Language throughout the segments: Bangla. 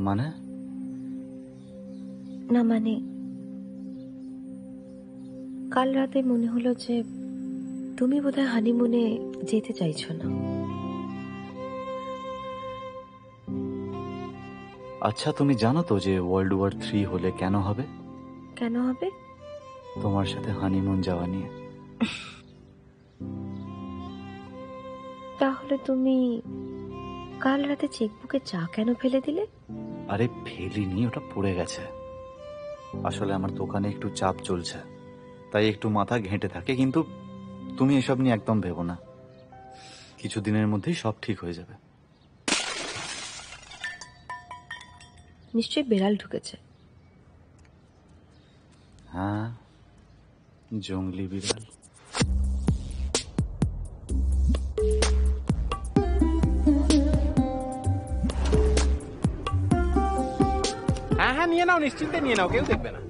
মানে? না মানে কাল রাতে মনে হলো যে তুমি বোধহয় হানিমুনে যেতে চাইছো না। আচ্ছা, তুমি জানো তো যে ওয়ার্ল্ড ওয়ার 3 হলে কেন হবে? কেন হবে? তোমার সাথে হানিমুন যাওয়া নিয়ে। তাহলে তুমি কাল রাতে চেকবুকে চা কেন ফেলে দিলে? আরে ফেলিনি, ওটা পড়ে গেছে। আসলে আমার দোকানে একটু চাপ চলছে, তাই একটু মাথা ঘেঁটে থাকে। কিন্তু তুমি এসব নিয়ে একদম ভেবো না, কিছুদিনের মধ্যেই সব ঠিক হয়ে যাবে। নিশ্চয়ই বেড়াল ঢুকেছে। হ্যাঁ, জঙ্গলি বিড়াল। হ্যাঁ হ্যাঁ, নিয়ে নাও, নিশ্চিন্তে নিয়ে নাও, কেউ দেখবে না।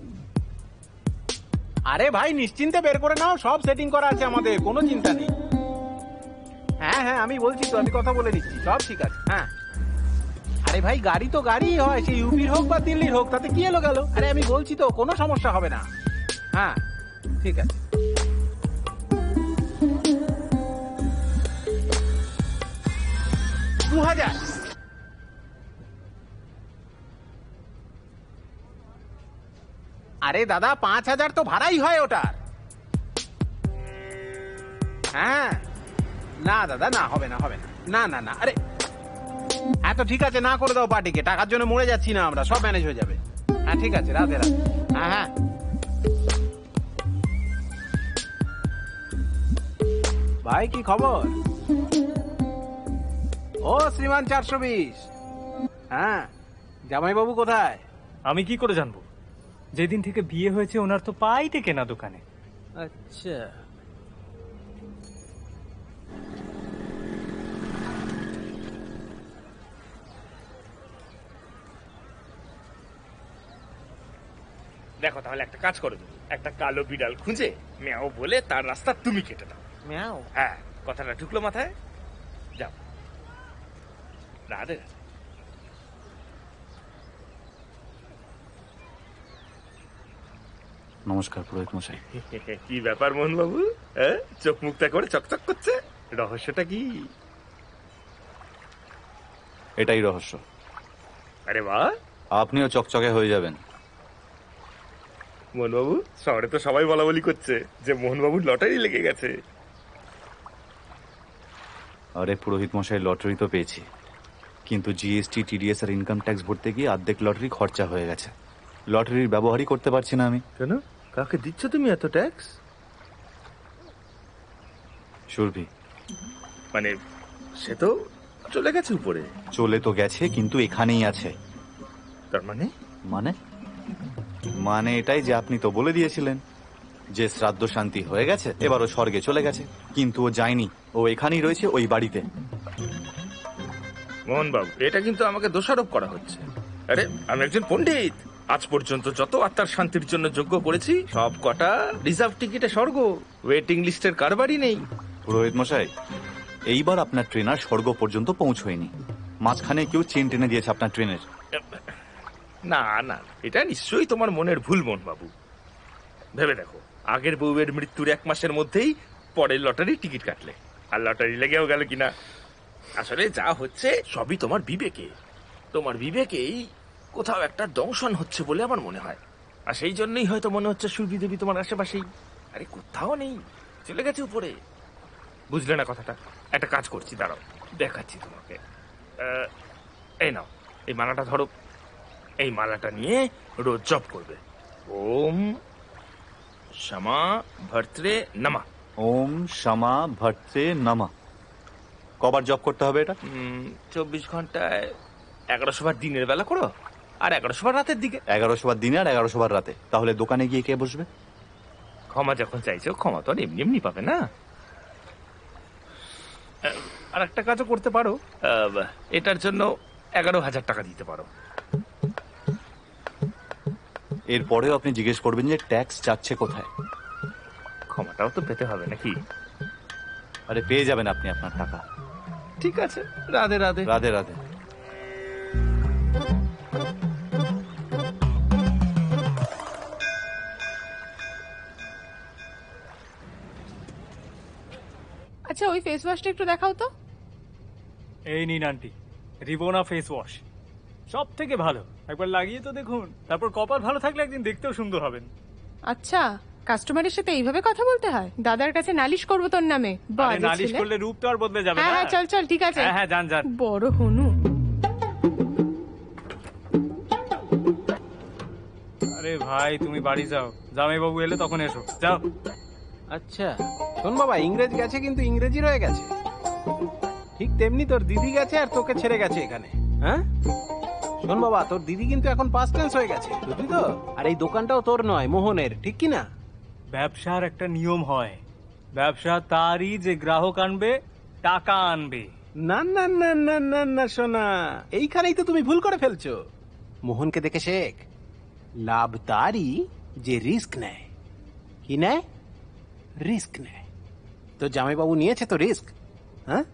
আরে ভাই নিশ্চিন্তে বের করে নাও, সব সেটিং করা আছে আমাদের, কোনো চিন্তা নেই। হ্যাঁ হ্যাঁ, আমি বলছি তো, আমি কথা বলে দিচ্ছি, সব ঠিক আছে। হ্যাঁ আরে ভাই, গাড়ি তো গাড়িই হয়, সে ইউপির হোক বা দিল্লির হোক, তাতে কি এলো গেল। আরে আমি বলছি তো, কোনো সমস্যা হবে না। হ্যাঁ ঠিক আছে। দু হাজার। আরে দাদা, 5,000 তো ভাড়াই হয় ওটার। হ্যাঁ না দাদা, না হবে না, হবে না, না না না। আরে হ্যাঁ তো ঠিক আছে, না করে দাও পার্টিকে, টাকার জন্য মরে যাচ্ছি না আমরা, সব ম্যানেজ হয়ে যাবে। হ্যাঁ ঠিক আছে, রাধে রাধে। হ্যাঁ হ্যাঁ। ভাই কি খবর? ও শ্রীমান 420। হ্যাঁ, জামাইবাবু কোথায়? আমি কি করে জানবো? যেদিন থেকে বিয়ে হয়েছে ওনার তো পাই টেকে না দোকানে। আচ্ছা, দেখো তাহলে একটা কাজ করো, একটা কালো বিড়াল খুঁজে মেয়াও বলে তার রাস্তা তুমি কেটে দাও। মিয়াও। হ্যাঁ, কথাটা ঢুকলো মাথায়? যাও। রাধে। নমস্কার পুরোহিত মশাই। কি ব্যাপার মোহনবাবু, হ্যাঁ চোখ মুখটা করে চকচক করছে, রহস্যটা কি? এটাই রহস্য। আরে বাহ, আপনিও চকচকে হয়ে যাবেন। মোহনবাবু, শহরে তো সবাই বলা বলি করছে যে মোহনবাবুর লটারি লেগে গেছে। আরে পুরোহিত মশাই, লটারি তো পেয়েছি, কিন্তু জিএসটি, টিডিএস আর ইনকাম ট্যাক্স ভরতে গিয়ে অর্ধেক লটারি খরচা হয়ে গেছে। লটারির ব্যবহারই করতে পারছি না আমি। কেন, কাকে দিচ্ছ তুমি এত ট্যাক্স? সুরভি। মানে সে তো চলে গেছে উপরে। চলে তো গেছে, কিন্তু এখানেই আছে। তার মানে? মানে মানে এটাই যে আপনি তো বলে দিয়েছিলেন যে শ্রাদ্ধ শান্তি হয়ে গেছে, এবার ও স্বর্গে চলে গেছে। কিন্তু ও যায়নি, ও এখানেই রয়েছে, ওই বাড়িতে। মোহনবাবু, এটা কিন্তু আমাকে দোষারোপ করা হচ্ছে। আরে আমি একজন পণ্ডিত, আজ পর্যন্ত যত আত্মার শান্তির জন্য যজ্ঞ করেছি সব কটা রিজার্ভ টিকিটে স্বর্গ, ওয়েটিং লিস্টের কারবারই নেই। পুরোহিত মশাই, এইবার আপনার ট্রেন আর স্বর্গ পর্যন্ত পৌঁছয়নি, মাঝখানে কেউ চেন টেনে দিয়েছে আপনার ট্রেনের। না না, এটা নিশ্চয়ই তোমার মনের ভুল মোহনবাবু। ভেবে দেখো, আগের বউয়ের মৃত্যুর 1 মাসের মধ্যেই পরের লটারি টিকিট কাটলে, আর লটারি লেগেও গেল কিনা। আসলে যা হচ্ছে সবই তোমার বিবেকে, তোমার বিবেকেই কোথাও একটা দংশন হচ্ছে বলে আমার মনে হয়। আর সেই জন্যই হয়তো মনে হচ্ছে সুরভি দেবী তোমার আশেপাশেই। আরে কোথাও নেই, চলে গেছে উপরে। বুঝলে না কথাটা? একটা কাজ করছি, দাঁড়াও দেখাচ্ছি তোমাকে। এই নাও, এই মালাটা ধরো, এই মালাটা নিয়ে রোজ জপ করবে। ওম क्षमा ভর্ত্রে নমঃ। ওম क्षमा ভর্ত্রে নমঃ। কবার জপ করতে হবে এটা? 24 ঘন্টায় 1100 বার দিনের বেলা করো, আর 1100 বার রাতের দিকে। 1100 বার দিনে আর 1100 বার রাতে। তাহলে দোকানে গিয়ে কে বসবে? ক্ষমা যখন চাইছো, ক্ষমা তো আর এমনি এমনি পাবে না। আর একটা কাজও করতে পারো, এটার জন্য 11,000 টাকা দিতে পারো। এরপরেও আপনি জিজ্ঞেস করবেন যে ট্যাক্স যাচ্ছে কোথায়। ক্ষমাটাও তো পেতে হবে নাকি? আরে পেয়ে যাবেন আপনি আপনার টাকা। ঠিক আছে, রাধে রাধে। রাধে রাধে। ফেস ওয়াশটা একটু দেখাও তো। এই নিন আন্টি, রিবোনা ফেস ওয়াশ, সব থেকে ভালো। একবার লাগিয়ে তো দেখুন, তারপর কপাল ভালো থাকলে একদিন দেখতেও সুন্দর হবেন। আচ্ছা, কাস্টমারের সাথে এইভাবে কথা বলতে হয়? দাদার কাছে নালিশ করবো তোর নামে। আরে বাজে নালিশ ছেলে। করলে রূপ তো আর বদলে যাবে হ্যাঁ না। হ্যাঁ, চল চল, ঠিক আছে। হ্যাঁ হ্যাঁ, যান যান। বড় হনু। আরে ভাই, তুমি বাড়ি যাও, জামাইবাবু এলে তখন এসো, যাও। আচ্ছা শোন বাবা, ইংরেজ গেছে কিন্তু ইংরেজি রয়ে গেছে। ঠিক তেমনি তোর দিদি গেছে আর তোকে ছেড়ে গেছে এখানে। হ্যাঁ শোন বাবা, তোর দিদি কিন্তু এখন পাস্ট টেন্স হয়ে গেছে, বুঝলি তো? আর এই দোকানটাও তোর নয়, মোহনের, ঠিক কি না? ব্যবসার একটা নিয়ম হয়, ব্যবসা তারই যে গ্রাহক আনবে, টাকা আনবে। না না না না না না সোনা, এইখানেই তো তুমি ভুল করে ফেলছো। মোহনকে দেখে শেখ। লাভ তারই যে রিস্ক নেয়। কি নেয়? রিস্ক নেয়। তো জামাইবাবু নিয়েছে তো রিস্ক। হ্যাঁ,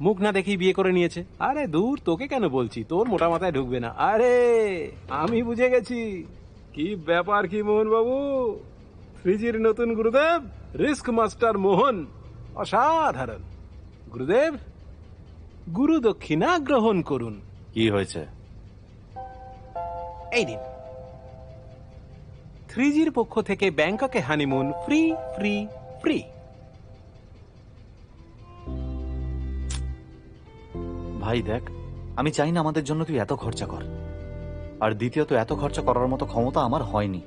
মুখ না দেখেই বিয়ে করে নিয়েছে। আরে দূর, তোকে কেন বলছি, তোর মোটা মাথায় ঢুকবে না। আরে আমি বুঝে গেছি কি ব্যাপার। কি মোহন বাবু, ফ্রিজির নতুন গুরুদেব, রিস্ক মাস্টার মোহন, অসাধারণ। গুরুদেব, গুরু দক্ষিণা গ্রহণ করুন। কি হয়েছে? এই নিন, 3Gর পক্ষ থেকে ব্যাংককে হানিমুন ফ্রি ফ্রি ফ্রি। ভাই দেখ, আমি চাই না আমাদের জন্য তুই এত খরচা কর। আর দ্বিতীয়ত, এত খরচা করার মতো ক্ষমতা আমার হয়নি।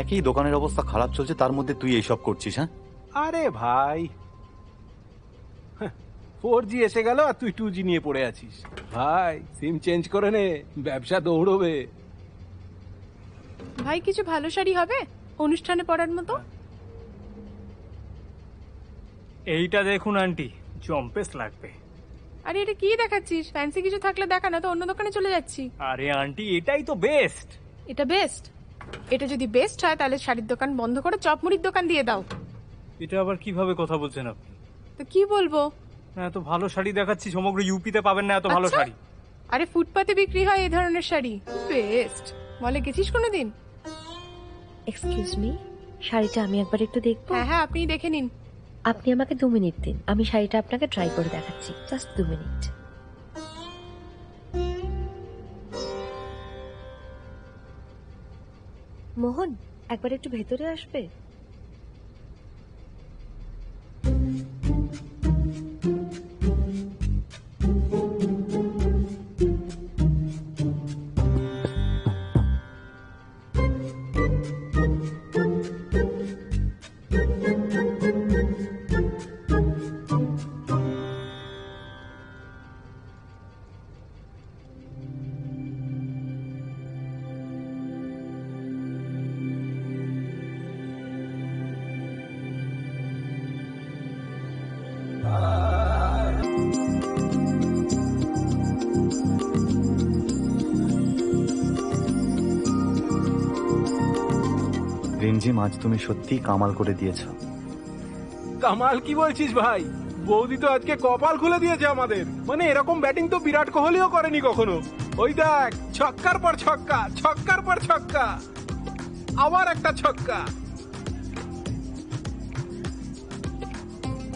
একই দোকানের অবস্থা খারাপ চলছে, তার মধ্যে তুই এইসব করছিস? হ্যাঁ, আরে ভাই, 4G এসে গেল আর তুই 2G নিয়ে পড়ে আছিস। ভাই সিম চেঞ্জ করে নে, ব্যবসা দৌড়বে। ভাই, কিছু ভালো শাড়ি হবে অনুষ্ঠানে পরার মতো? এইটা দেখুন আন্টি, জম্পেস লাগবে। আরে এটা কি দেখাচ্ছিস? ফ্যান্সি কিছু থাকলে দেখা, না তো অন্য দোকানে চলে যাচ্ছি। আরে আন্টি, এটাই তো বেস্ট। এটা বেস্ট? এটা যদি বেস্ট হয় তাহলে শাড়ির দোকান বন্ধ করে চপমুড়ির দোকান দিয়ে দাও। এটা আবার কিভাবে কথা বলছেন আপনি? তো কি বলবো? না, এত ভালো শাড়ি দেখাচ্ছি, সমগ্র ইউপিতে পাবেন না এত ভালো আচ্ছা? শাড়ি। আরে ফুটপাতে বিক্রি হয় এই ধরনের শাড়ি, বেস্ট। মলে গেছিস কোনোদিন? এক্সকিউজ মি, শাড়িটা আমি একবার একটু দেখবো? হ্যাঁ হ্যাঁ, আপনি দেখে নিন। আপনি আমাকে 2 মিনিট দিন, আমি শাড়িটা আপনাকে ট্রাই করে দেখাচ্ছি। Just 2 minute. মোহন, একবার একটু ভেতরে আসবে? রিমঝিম, আজ তুমি সত্যি কামাল করে দিয়েছ। কামাল কি বলছিস ভাই? বৌদি তো আজকে কপাল খুলে দিয়েছে আমাদের। মানে এরকম ব্যাটিং তো বিরাট কোহলিও করেনি কখনো। ওই দেখ, ছক্কার পর ছক্কা, ছক্কার পর ছক্কা, আবার একটা ছক্কা।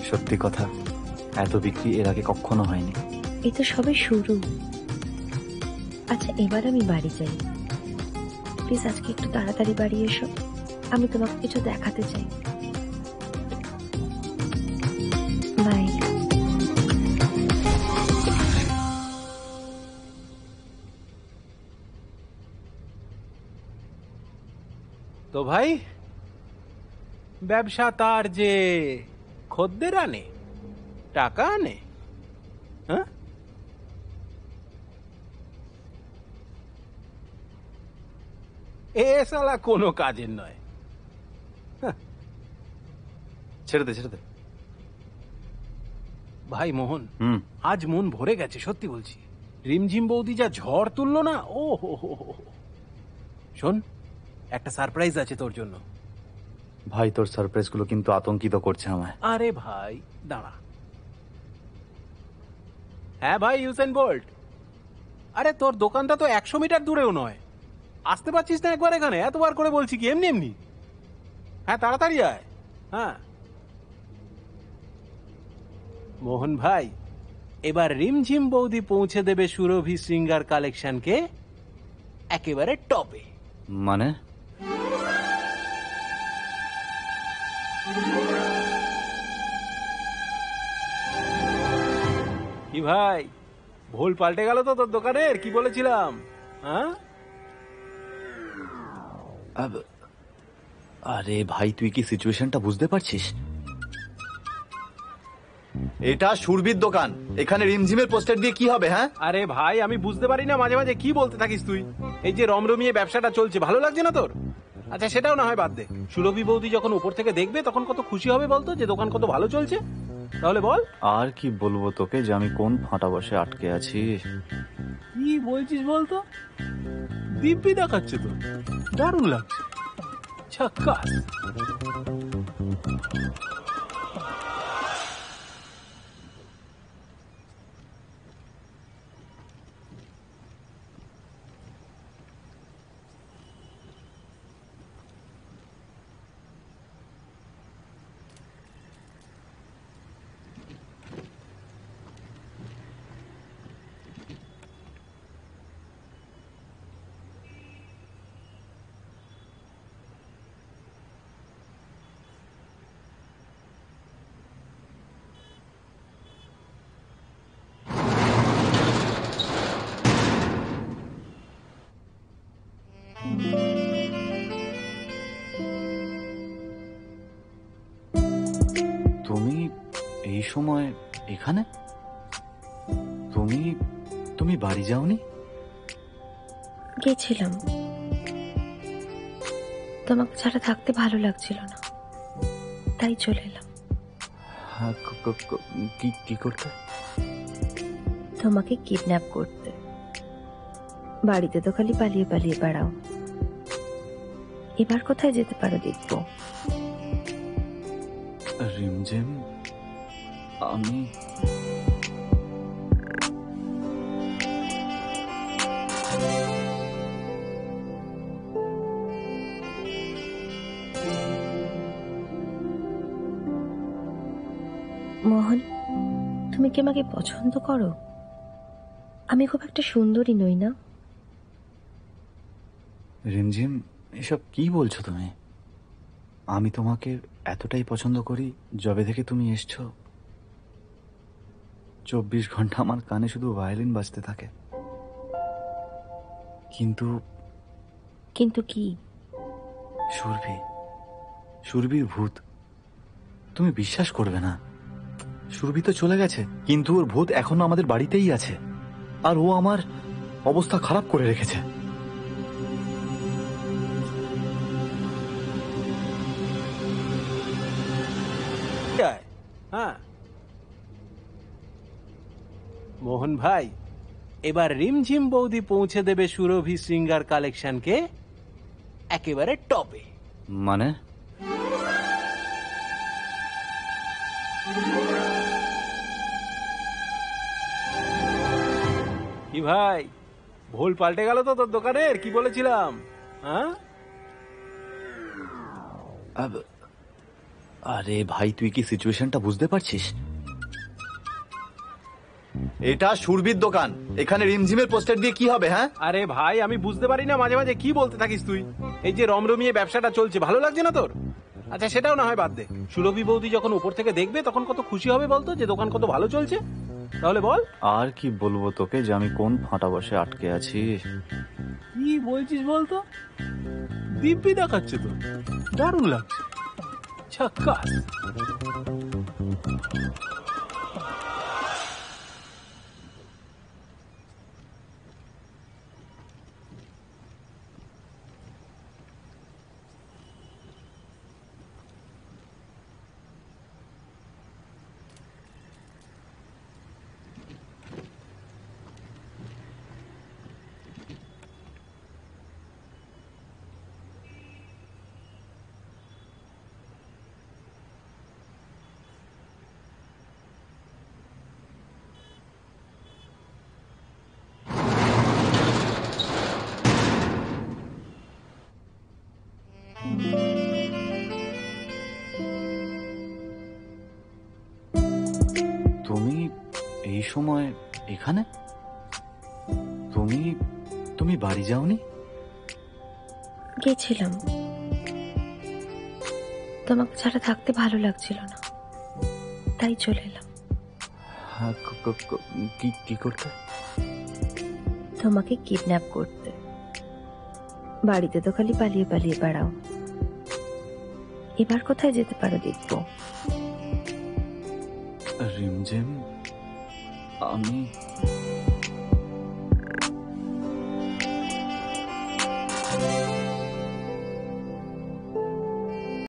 সত্যি কথা, এত বিক্রি এর আগে কখনো হয়নি। এই তো সবে শুরু। আচ্ছা, এবার আমি বাড়ি যাই। প্লিজ আজকে একটু তাড়াতাড়ি বাড়ি এসো, আমি তোমাকে কিছু দেখাতে চাই। বাই। তো ভাই, ব্যবসা তার যে খদ্দের আনে, টাকা আনে। হ্যাঁ, এ শালা কোনো কাজের নয়। ছেড়ে দে, ছেড়ে দে। ভাই মোহন, হুম, আজ মন ভরে গেছে, সত্যি বলছি। রিমঝিম বৌদি যা ঝড় তুললো না, ও হো হো হো। শোন, একটা সারপ্রাইজ আছে তোর জন্য। ভাই তোর সারপ্রাইজ গুলো কিন্তু আতঙ্কিত করছে আমায়। আরে ভাই দাঁড়া। হ্যাঁ ভাই ইউসেন বোল্ট, আরে তোর দোকানটা তো 100 মিটার দূরেও নয়। আসতে পারছিস না একবার এখানে? এতবার করে বলছি কি, এমনি এমনি। হ্যাঁ তাড়াতাড়ি আয়। হ্যাঁ মোহন ভাই, এবার রিমঝিম বৌদি পৌঁছে দেবে সুরভি সিঙ্গার কালেকশনকে একেবারে টপে। মানে কি ভাই, ভুল পাল্টে গেল তো তোর দোকানের? কি বলেছিলাম? হ্যাঁ, আব- আরে ভাই, তুই কি সিচুয়েশনটা বুঝতে পারছিস? এটা সুরভির দোকান, এখানে রিমঝিমের পোস্টার দিয়ে কি হবে? হ্যাঁ, আরে ভাই আমি বুঝতে পারি না মাঝে মাঝে কি বলতে থাকিস তুই। এই যে রমরমিয়ে ব্যবসাটা চলছে, ভালো লাগছে না তোর? আচ্ছা সেটাও না হয় বাদ দে, সুরভি বৌদি যখন উপর থেকে দেখবে তখন কত খুশি হবে বলতো যে দোকান কত ভালো চলছে। তাহলে বল। আর কি বলবো তোকে যে আমি কোন ফাঁটা বসে আটকে আছি। কি বলছিস বলতো? দিব্যি দেখাচ্ছে তো, দারুণ লাগছে, ঝাক্কাস। তুমি এই সময় এখানে? তুমি তুমি বাড়ি যাওনি? গেছিলাম, তোমাকে ছাড়া থাকতে ভালো লাগছিল না, তাই চলে এলাম। হ্যাঁ, কি কি করতে? তোমাকে কিডন্যাপ করতে। বাড়িতে তো খালি পালিয়ে পালিয়ে বেড়াও, এবার কোথায় যেতে পারো দেখবো। রিমঝিম, আমি মোহন, তুমি কি আমাকে পছন্দ করো? আমি খুব একটা সুন্দরী নই না? রিমঝিম, এসব কি বলছো তুমি? আমি তোমাকে এতটাই পছন্দ করি, যবে থেকে তুমি এসছো 24 ঘন্টা আমার কানে শুধু ভায়োলিন বাজতে থাকে। কিন্তু কিন্তু কি? সুরভি, সুরভির ভূত। তুমি বিশ্বাস করবে না, সুরভি তো চলে গেছে, কিন্তু ওর ভূত এখনো আমাদের বাড়িতেই আছে, আর ও আমার অবস্থা খারাপ করে রেখেছে। হ্যাঁ মোহন ভাই, এবার রিমঝিম বৌদি পৌঁছে দেবে সুরভি সিঙ্গার কালেকশনকে একেবারে টপে। মানে কি ভাই, ভুল পাল্টে গেল তো তোর দোকানের? কি বলেছিলাম? হ্যাঁ, আব- আরে ভাই, তুই কি সিচুয়েশনটা বুঝতে পারছিস? এটা সুরভির দোকান, এখানে রিমঝিমের পোস্টার দিয়ে কি হবে? হ্যাঁ, আরে ভাই আমি বুঝতে পারি না মাঝে মাঝে কি বলতে থাকিস তুই। এই যে রমরমিয়ে ব্যবসাটা চলছে, ভালো লাগছে না তোর? আচ্ছা সেটাও না হয় বাদ দে, সুরভি বৌদি যখন উপর থেকে দেখবে তখন কত খুশি হবে বলতো যে দোকান কত ভালো চলছে। তাহলে বল। আর কি বলবো তোকে যে আমি কোন ফাঁটা বসে আটকে আছি। কি বলছিস বলতো? দিব্যি দেখাচ্ছে তো, দারুণ লাগছে, ঝাক্কাস। সময় এখানে? তুমি তুমি বাড়ি যাওনি? গেছিলাম, তোমাকে ছাড়া থাকতে ভালো লাগছিল না, তাই চলে এলাম। হ্যাঁ, কি করতে? তোমাকে কিডন্যাপ করতে। বাড়িতে তো খালি পালিয়ে পালিয়ে বেড়াও, এবার কোথায় যেতে পারো দেখবো। রিমঝিম, আমি